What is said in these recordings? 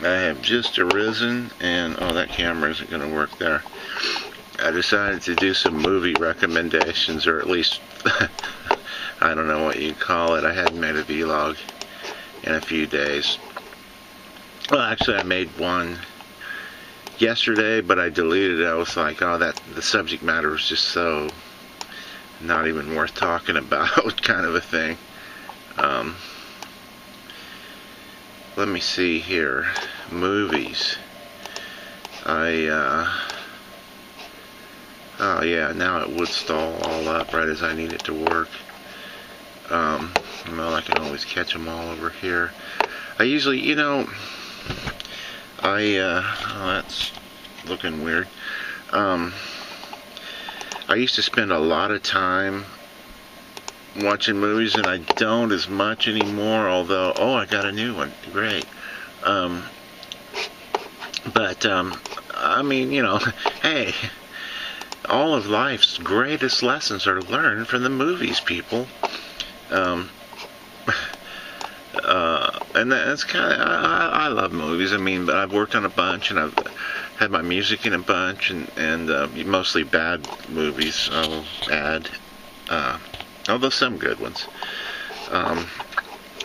I have just arisen, and oh, that camera isn't going to work there. I decided to do some movie recommendations, or at least, I don't know what you'd call it. I hadn't made a vlog in a few days. Well, actually, I made one yesterday, but I deleted it. I was like, oh, the subject matter was just so not even worth talking about, kind of a thing. Let me see here. Movies. Oh yeah, now it would stall all up right as I need it to work. Well, I can always catch them all over here. I usually, oh, that's looking weird. I used to spend a lot of time watching movies, and I don't as much anymore, although, oh, I got a new one. Great. I mean, hey, all of life's greatest lessons are learned from the movies, people. And that's kind of, I love movies. I mean, but I've worked on a bunch, and I've had my music in a bunch, and mostly bad movies I'll add, although some good ones.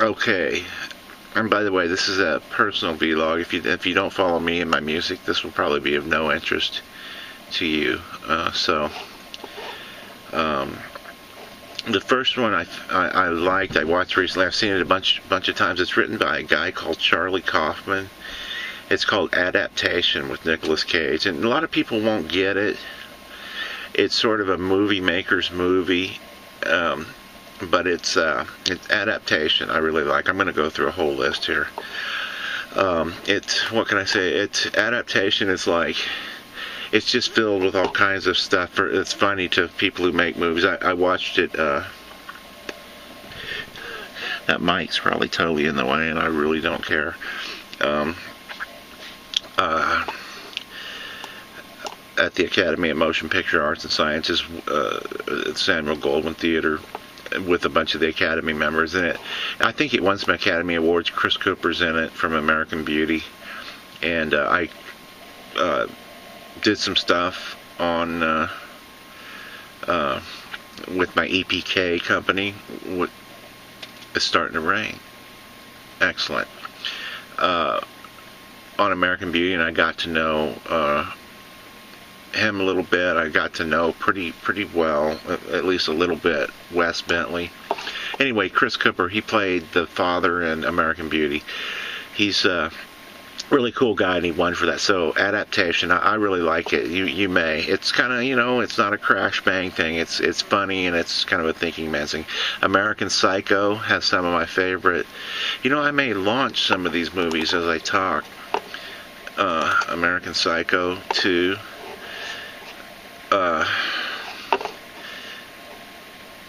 Okay. And by the way, this is a personal vlog. If you don't follow me and my music, this will probably be of no interest to you. The first one I liked, I watched recently. I've seen it a bunch of times. It's written by a guy called Charlie Kaufman. It's called Adaptation with Nicolas Cage, and a lot of people won't get it. It's sort of a movie maker's movie, but it's adaptation. I really like. I'm going to go through a whole list here. What can I say? It's adaptation is like, it's just filled with all kinds of stuff. It's funny to people who make movies. I watched it. That mic's probably totally in the way, and I really don't care. At the Academy of Motion Picture Arts and Sciences, Samuel Goldwyn Theater, with a bunch of the Academy members in it. I think it won some Academy Awards. Chris Cooper's in it from American Beauty, and I did some stuff on with my EPK company. It's starting to rain. Excellent. On American Beauty, and I got to know him a little bit. I got to know pretty well, at least a little bit, Wes Bentley. Anyway, Chris Cooper, he played the father in American Beauty. He's a really cool guy, and he won for that. So, adaptation, I really like it. You may. It's kind of, it's not a crash bang thing. It's funny, and it's kind of a thinking man's thing. American Psycho has some of my favorite. I may launch some of these movies as I talk. American Psycho 2.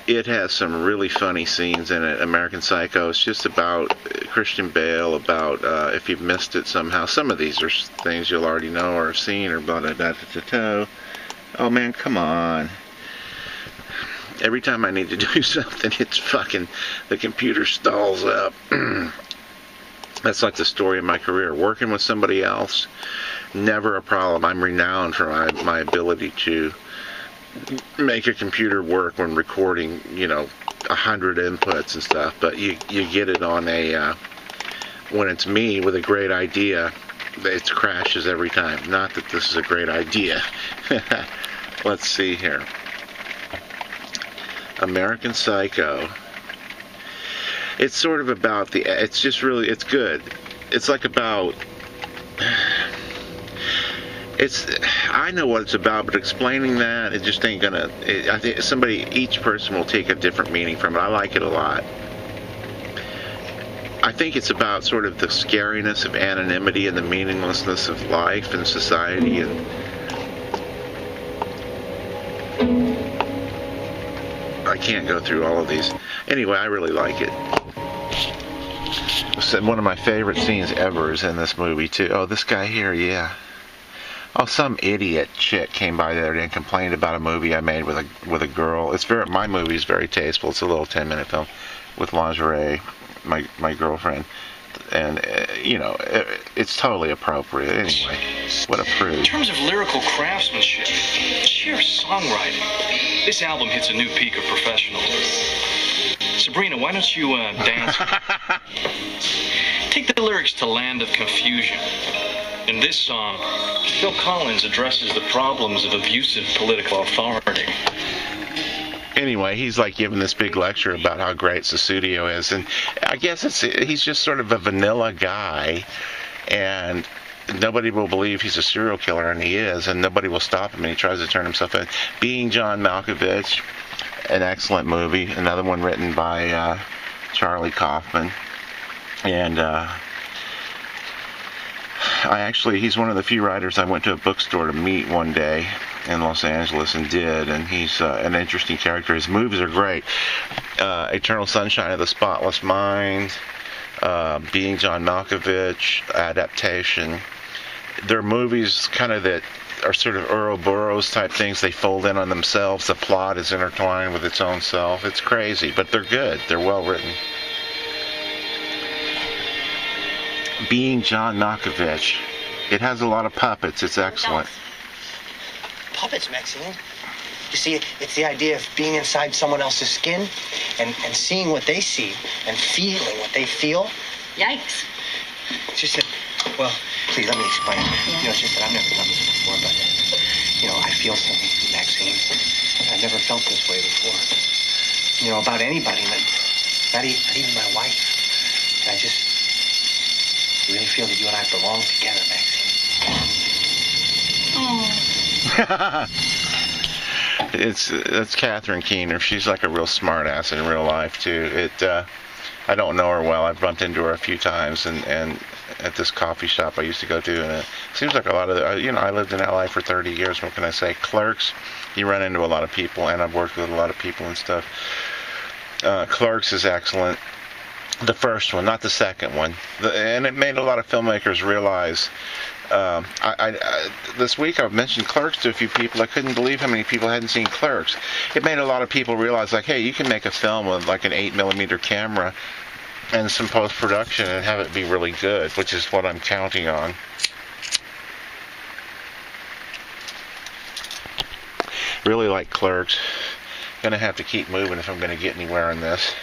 It has some really funny scenes in it. American Psycho. It's just about Christian Bale. About if you've missed it somehow. Some of these are things you'll already know or have seen or blah blah blah blah blah. Oh man, come on! Every time I need to do something, it's fucking the computer stalls up. That's like the story of my career. Working with somebody else, never a problem. I'm renowned for my ability to make a computer work when recording, 100 inputs and stuff. But you get it on when it's me with a great idea, it crashes every time. Not that this is a great idea. Let's see here. American Psycho. It's sort of about it's just really, it's good. It's like about, I know what it's about, but explaining that, it just ain't gonna, I think each person will take a different meaning from it. I like it a lot. I think it's about sort of the scariness of anonymity and the meaninglessness of life and society, and I can't go through all of these. Anyway, I really like it. One of my favorite scenes ever is in this movie too. Oh, this guy here, yeah. Oh, some idiot chick came by the other day and complained about a movie I made with a girl. My movie is very tasteful. It's a little 10-minute film with lingerie. My girlfriend and you know, it's totally appropriate. Anyway, what a prude. In terms of lyrical craftsmanship, sheer songwriting, this album hits a new peak of professional. Sabrina, why don't you dance? Take the lyrics to Land of Confusion. In this song, Phil Collins addresses the problems of abusive political authority. Anyway, he's like giving this big lecture about how great Sussudio is, and I guess he's just sort of a vanilla guy, and nobody will believe he's a serial killer, and he is, and nobody will stop him, and he tries to turn himself in. Being John Malkovich, an excellent movie, another one written by Charlie Kaufman, and he's one of the few writers I went to a bookstore to meet one day in Los Angeles and he's an interesting character. His movies are great. Eternal Sunshine of the Spotless Mind, Being John Malkovich, Adaptation. They're movies kind of that are sort of Ouroboros type things. They fold in on themselves. The plot is intertwined with its own self. It's crazy, but they're good. They're well written. Being John Malkovich. It has a lot of puppets. It's excellent. Puppets, Maxine. You see, it's the idea of being inside someone else's skin and seeing what they see and feeling what they feel. Yikes. It's just that, well, please, let me explain. Yeah. You know, it's just that I've never done this before, but, you know, I feel something, Maxine. I've never felt this way before. You know, about anybody, not even my wife. And I just really feel that you and I belong together, Maxine. Oh. That's Catherine Keener. She's like a real smart ass in real life too. I don't know her well. I've bumped into her a few times, and at this coffee shop I used to go to, and it seems like a lot of I lived in LA for 30 years. What can I say? Clerks, you run into a lot of people, and I've worked with a lot of people and stuff. Clerks is excellent. The first one, not the second one, and it made a lot of filmmakers realize. This week I've mentioned Clerks to a few people. I couldn't believe how many people hadn't seen Clerks. It made a lot of people realize, like, hey, you can make a film with like an 8mm camera and some post-production and have it be really good, which is what I'm counting on. Really like Clerks. Gonna have to keep moving if I'm gonna get anywhere in this.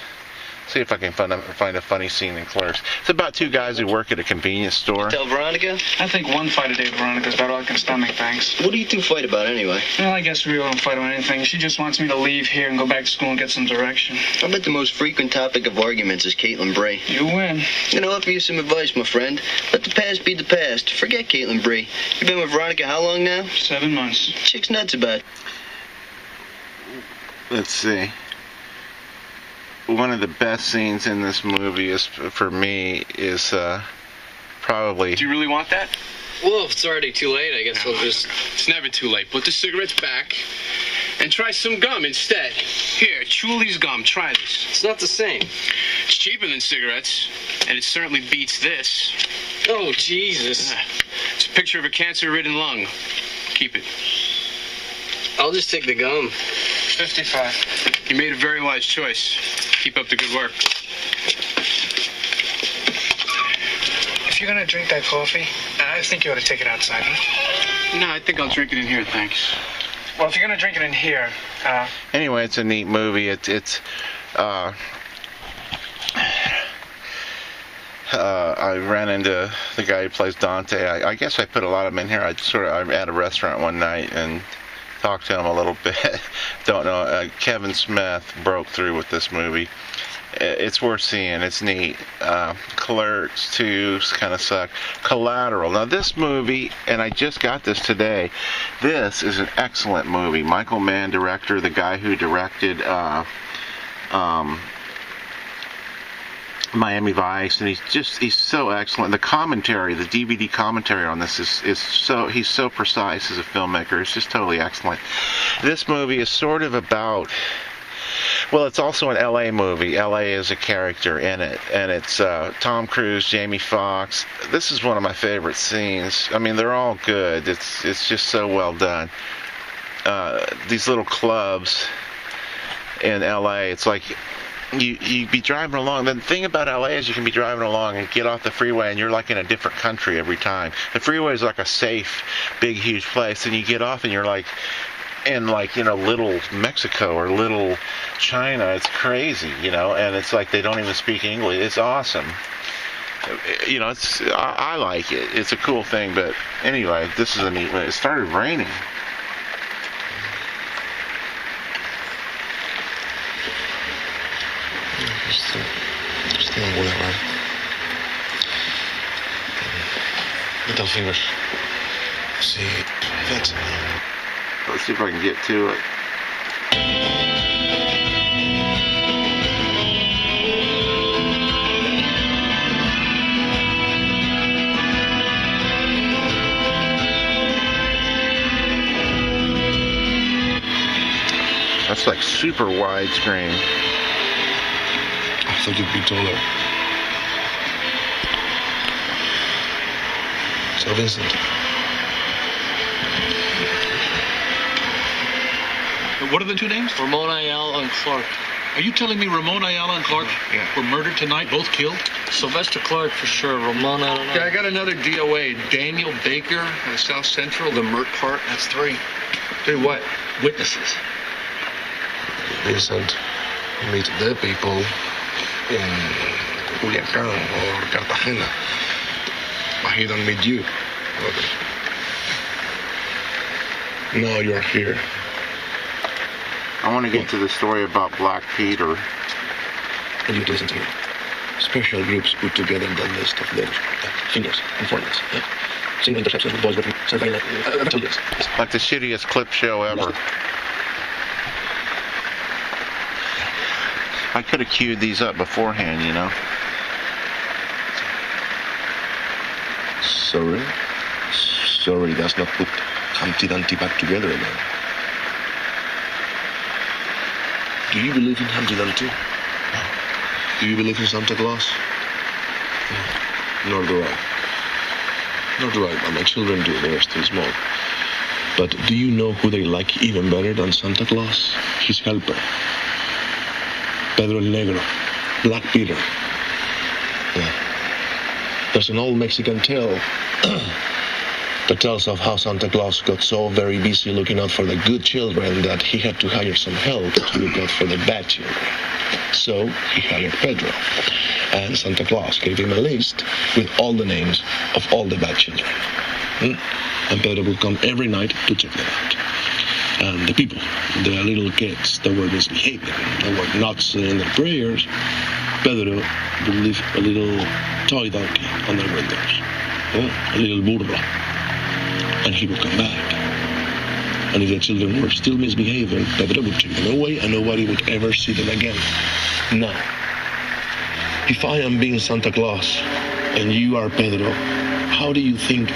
See if I can find a funny scene in Clerks. It's about two guys who work at a convenience store. Tell Veronica? I think one fight a day, Veronica's about all I can stomach, thanks. What do you two fight about anyway? Well, I guess we don't fight about anything. She just wants me to leave here and go back to school and get some direction. I bet the most frequent topic of arguments is Caitlin Bray. You win. I'm gonna offer you some advice, my friend. Let the past be the past. Forget Caitlin Bray. You've been with Veronica how long now? 7 months. Chick's nuts about it. Let's see. One of the best scenes in this movie is, for me, is probably... Do you really want that? Well, if it's already too late, I guess we'll just... It's never too late. Put the cigarettes back and try some gum instead. Here, Chuli's gum. Try this. It's not the same. It's cheaper than cigarettes, and it certainly beats this. Oh, Jesus. It's a picture of a cancer-ridden lung. Keep it. I'll just take the gum. 55. You made a very wise choice. Keep up the good work. If you're gonna drink that coffee, I think you ought to take it outside, huh? No, I think I'll drink it in here, thanks. Well, if you're gonna drink it in here, Anyway, it's a neat movie. I ran into the guy who plays Dante. I guess I put a lot of them in here. I'm at a restaurant one night and talked to him a little bit. Don't know. Kevin Smith broke through with this movie. It's worth seeing. It's neat. Clerks 2 kind of sucked. Collateral. Now this movie, and I just got this today, this is an excellent movie. Michael Mann, director, the guy who directed Miami Vice, and he's so excellent. The commentary, the DVD commentary on this is so, he's so precise as a filmmaker. It's just totally excellent. This movie is sort of about, well, it's also an LA movie. LA is a character in it, and it's Tom Cruise, Jamie Foxx. This is one of my favorite scenes. I mean, they're all good. It's just so well done. These little clubs in LA, it's like you be driving along. The thing about LA is you can be driving along and get off the freeway and you're like in a different country every time. The freeway is like a safe, big, huge place, and you get off and you're like in like, little Mexico or little China. It's crazy, and it's like they don't even speak English. It's awesome. I like it. It's a cool thing, but anyway, this is a neat one. It started raining. Still en Boulevard. Little fingers. See, that's... Let's see if I can get to it. That's like super widescreen. I thought you'd be taller. So Vincent. What are the two names? Ramon Ayala and Clark. Are you telling me Ramon Ayala and Clark were murdered tonight, both killed? Sylvester Clark for sure. Ramon, I don't know. Yeah, I got another DOA. Daniel Baker, South Central, the Mert part. That's 3. 3 what? Witnesses. Vincent, meet the people in Culiacán or Cartagena. But he don't meet you. Okay. Now you're here. I want to get to the story about Black Peter. And you listen to me. Special groups put together the list of letters, fingers, informants. Single interceptions with boys working surveillance. Like the shittiest clip show ever. I could have queued these up beforehand, Sorry, that's not put Humpty Dumpty back together again. Do you believe in Humpty Dumpty? Do you believe in Santa Claus? Nor do I. My children do, they're still small. But do you know who they like even better than Santa Claus? His helper. Pedro el Negro, Black Peter. Yeah. There's an old Mexican tale that tells of how Santa Claus got so very busy looking out for the good children that he had to hire some help to look out for the bad children. So he hired Pedro, and Santa Claus gave him a list with all the names of all the bad children. And Pedro would come every night to check them out. And the people, the little kids that were misbehaving, that were not saying their prayers, Pedro would leave a little toy donkey on their windows, a little burro, and he would come back. And if the children were still misbehaving, Pedro would take them away and nobody would ever see them again. Now, if I am being Santa Claus and you are Pedro, how do you think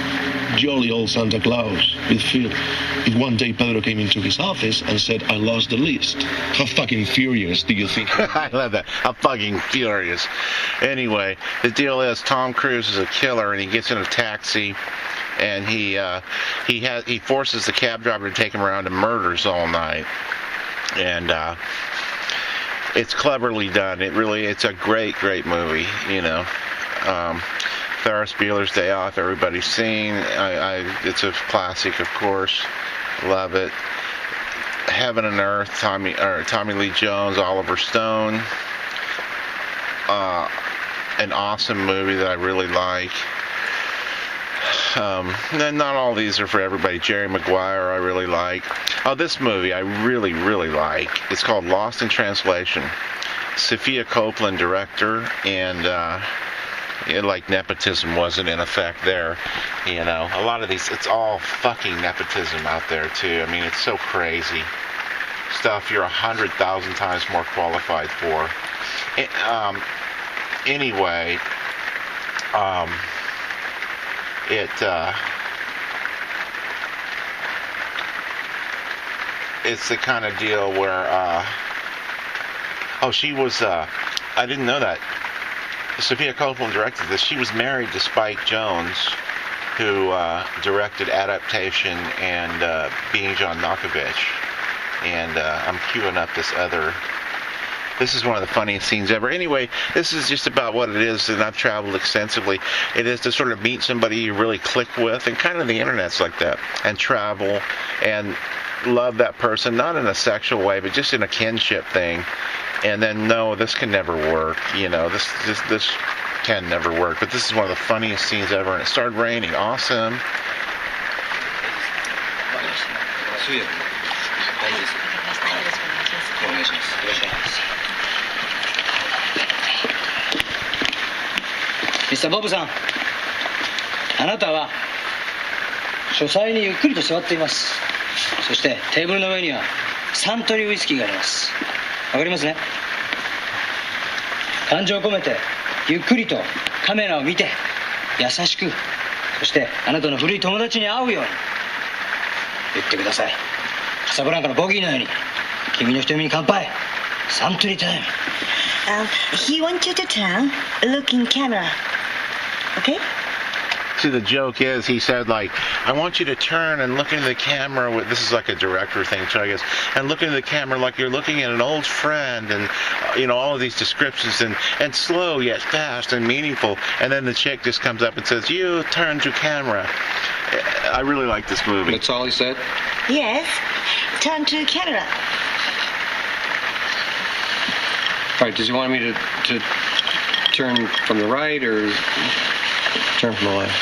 jolly old Santa Claus would feel if one day Pedro came into his office and said, I lost the list? How fucking furious do you think? I love that. I'm fucking furious. Anyway, the deal is Tom Cruise is a killer and he gets in a taxi and he forces the cab driver to take him around to murders all night. And it's cleverly done. It's a great movie, Ferris Bueller's Day Off, everybody's seen. It's a classic, of course. Love it. Heaven and Earth, Tommy Lee Jones, Oliver Stone. An awesome movie that I really like. Not all these are for everybody. Jerry Maguire I really like. Oh, this movie I really like. It's called Lost in Translation. Sophia Copeland director, and like nepotism wasn't in effect there. A lot of these, it's all fucking nepotism out there too. I mean, it's so crazy. Stuff you're 100,000 times more qualified for. Anyway, it's the kind of deal where, she was, I didn't know that. Sophia Copeland directed this. She was married to Spike Jonze, who directed Adaptation and Being John Malkovich. And I'm queuing up this other This is one of the funniest scenes ever. Anyway, this is just about what it is, and I've traveled extensively. It is to sort of meet somebody you really click with, and kind of the internet's like that, and travel, and love that person, not in a sexual way, but just in a kinship thing. And then, no, this can never work. You know, this can never work. But this is one of the funniest scenes ever, and it started raining. Awesome. ミスターボブさん、あなたは書斎にゆっくりと座っています。そしてテーブルの上にはサントリーウイスキーがあります。わかりますね。感情を込めてゆっくりとカメラを見て優しく、そしてあなたの古い友達に会うように言ってください。カサブランカのボギーのように君の瞳に乾杯。サントリータイム。He wants you to turn, look in camera. Okay? See, the joke is, he said, like, I want you to turn and look into the camera. This is like a director thing, too, I guess. And look into the camera like you're looking at an old friend, and, you know, all of these descriptions, and slow yet fast and meaningful. And then the chick just comes up and says, you turn to camera. I really like this movie. That's all he said? Yes, turn to camera. All right, does he want me to turn from the right or turn from the left?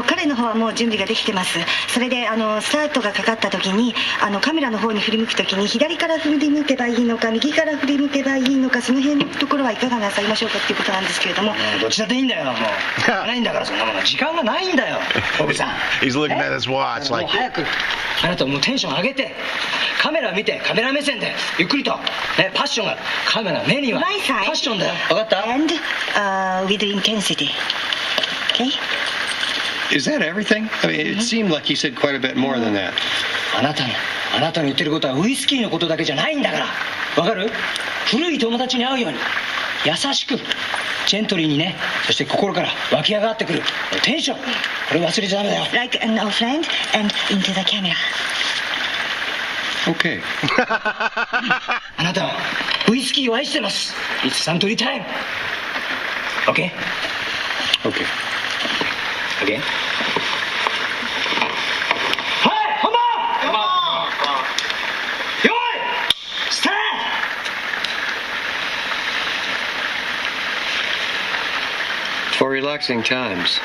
彼の方はもう準備ができてます。それでスタートがかかった時にカメラの方に振り向く時に左から振り向けばいいのか右から振り向けばいいのか、その辺のところはいかがなさいましょうかっていうことなんですけれども。どっちだっていいんだよ。もうないんだから、そんなもの時間がないんだよ、ボブさん。He's looking at his watch もう like. 早くあなたもうテンション上げてカメラ見て、カメラ目線でゆっくりとね、パッションがカメラ目にはパッションだよ。分かった？ And with intensity. Okay? Is that everything? I mean, it seemed like he said quite a bit more than that. あなたの言ってることはウイスキーのことだけじゃないんだから。わかる？古い友達に会うように優しくジェントリーにね、そして心から湧き上がってくるテンション、これ忘れちゃダメだよ。 Like an old friend and into the camera. Okay. あなたはウイスキーを愛してます。It's サントリータイム。 OK? Okay. OK? はい、本番！用意スタート！ For relaxing times,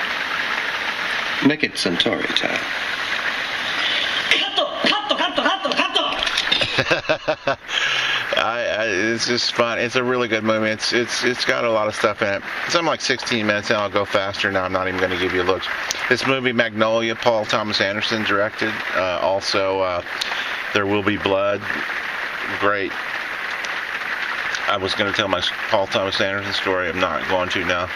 make it Centauri time. カットIt's just fun. It's a really good movie. It's got a lot of stuff in it. So I'm like 16 minutes in. I'll go faster now. I'm not even going to give you looks. This movie, Magnolia, Paul Thomas Anderson directed. Also, There Will Be Blood. Great. I was going to tell my Paul Thomas Anderson story. I'm not going to now.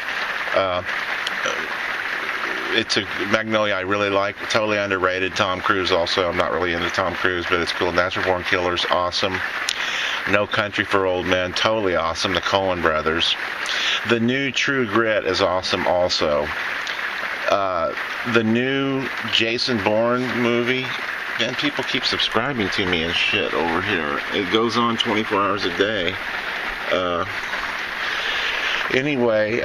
It's a Magnolia I really like. Totally underrated. Tom Cruise also. I'm not really into Tom Cruise, but it's cool. Natural Born Killers, awesome. No Country for Old Men, totally awesome. The Coen Brothers. The new True Grit is awesome also. The new Jason Bourne movie. Man, people keep subscribing to me and shit over here. It goes on 24 hours a day. Anyway,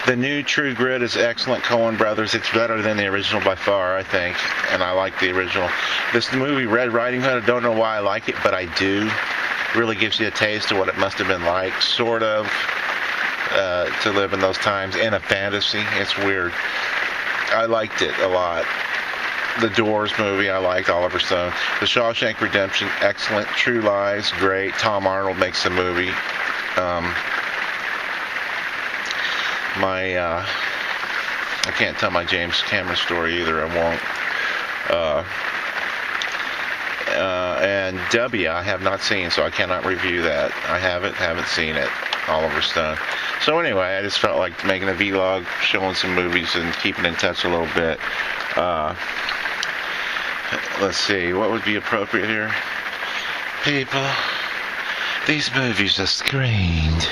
the new True Grit is excellent. Coen Brothers. It's better than the original by far, I think. And I like the original. This movie, Red Riding Hood, I don't know why I like it, but I do. Really gives you a taste of what it must have been like, sort of, to live in those times in a fantasy. It's weird. I liked it a lot. The Doors movie, I liked. Oliver Stone. The Shawshank Redemption, excellent. True Lies, great. Tom Arnold makes the movie. I can't tell my James Cameron story either. I won't. And W, I have not seen, so I cannot review that. I haven't seen it. Oliver Stone. So anyway, I just felt like making a vlog, showing some movies and keeping in touch a little bit. Let's see, what would be appropriate here? People, these movies are screened.